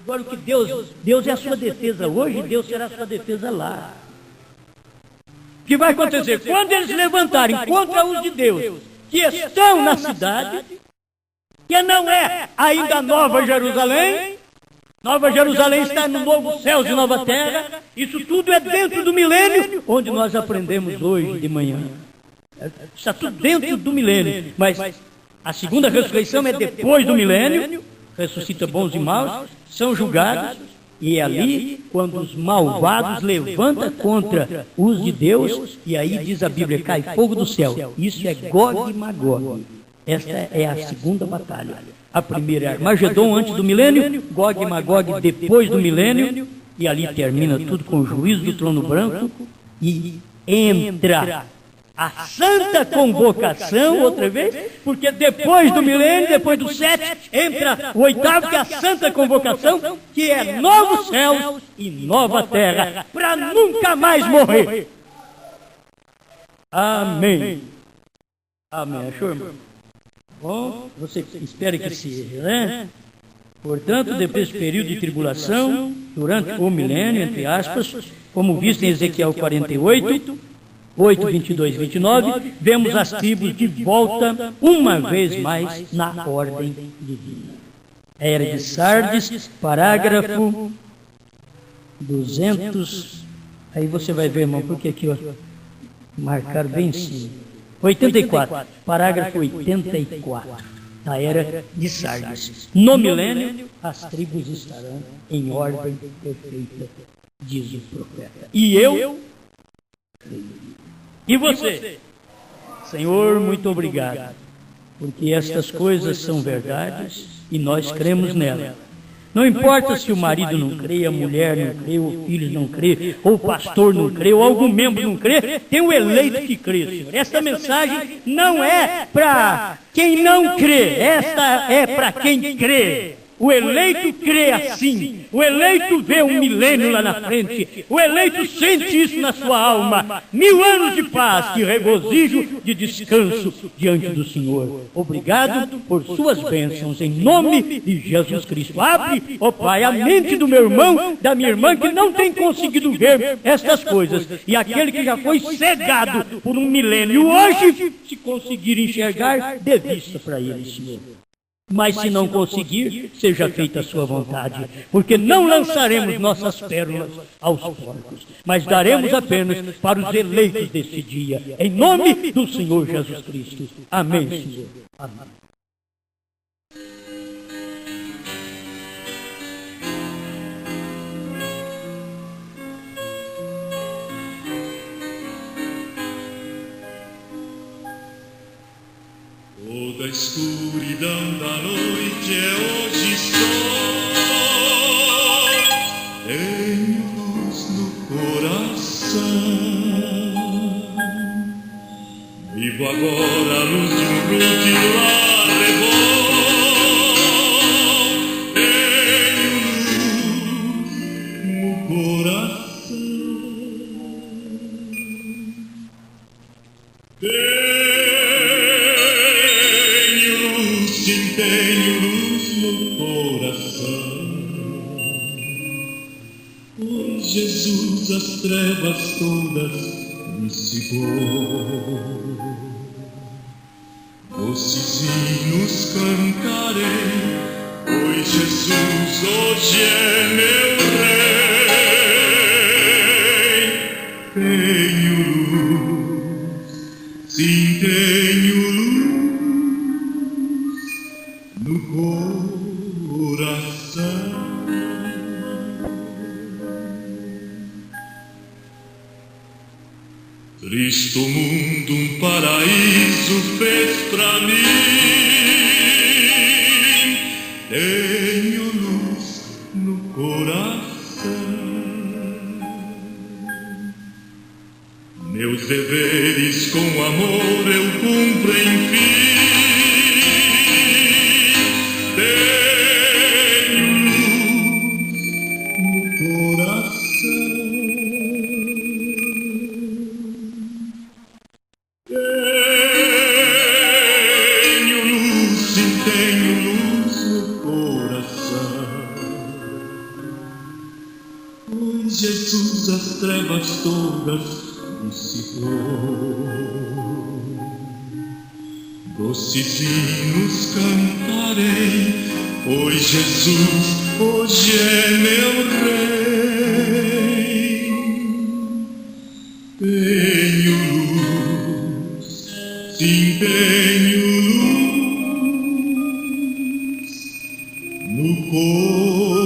Agora o que Deus é a sua defesa hoje, Deus será a sua defesa lá. O que vai acontecer? Quando eles levantarem contra os de Deus, que estão na cidade, que não é ainda Nova Jerusalém está no novo céu e nova terra, isso tudo é dentro do milênio, onde nós aprendemos hoje de manhã. Está tudo dentro do milênio, mas a segunda ressurreição é depois do milênio, ressuscita bons e maus, são julgados, e é ali quando os malvados levantam contra os de Deus, e aí diz a Bíblia, cai fogo do céu. Isso é Gog e Magog. Esta é a segunda batalha. A primeira é Armagedon antes do milênio, Gog e Magog depois do milênio, e ali termina tudo com o juízo do trono branco, e entra a santa convocação, outra vez, porque depois do milênio, depois do 7, entra o 8º, que é a santa convocação, que é novos céus e nova terra, para nunca mais morrer. Amém. Amém. Achou, irmão? Bom, você espera que seja, né? Portanto, depois desse período de tribulação, durante o milênio, entre aspas, como visto em Ezequiel 48, 8, 22 e 29, vemos as tribos de volta, uma vez mais, na ordem divina. Era de Sardes, parágrafo 200, aí você vai ver, irmão, porque aqui, ó, marcaram bem em cima. 84, parágrafo 84, da era de Sardes. No milênio, as tribos estarão em ordem perfeita, diz o profeta. E eu? E você? Senhor, muito obrigado, porque estas coisas são verdades e nós cremos nelas. Não importa se o marido não crê, a mulher não crê, o filho não crê, ou o pastor não crê, ou algum membro não crê, tem o eleito que crê, Senhor. Esta mensagem não é para quem não crê, esta é para quem crê. O eleito crê assim, o eleito vê um milênio lá na frente, o eleito sente isso na sua alma, 1000 anos de paz, de regozijo, de descanso diante do Senhor. Obrigado por suas bênçãos, em nome de Jesus Cristo. Abre, ó Pai, a mente do meu irmão, da minha irmã, que não tem conseguido ver estas coisas, e aquele que já foi cegado por um milênio, hoje, se conseguir enxergar, dê vista para ele, Senhor. Mas se não conseguir, seja feita a sua vontade, porque não lançaremos nossas pérolas aos porcos, mas daremos apenas para os eleitos desse dia, em nome do Senhor Jesus Cristo. Amém, Senhor. Amém. Toda a escuridão da noite é hoje só, tem luz no coração. Vivo agora a luz de um rutilar levou, tenho luz no coração. Tenho luz no coração, por Jesus as trevas todas dissipou. cantarei, pois Jesus hoje é meu Rei. Tenho luz, sim, tenho luz no coração. Cristo mundo um paraíso fez pra mim. Tenho luz no coração. Meus deveres com amor eu cumpro enfim. Tenho luz no coração. Tenho luz no coração, pois Jesus as trevas todas dissipou. Doces hinos cantarei, pois Jesus hoje é meu Rei. Tenho luz, sim, tenho luz no coração.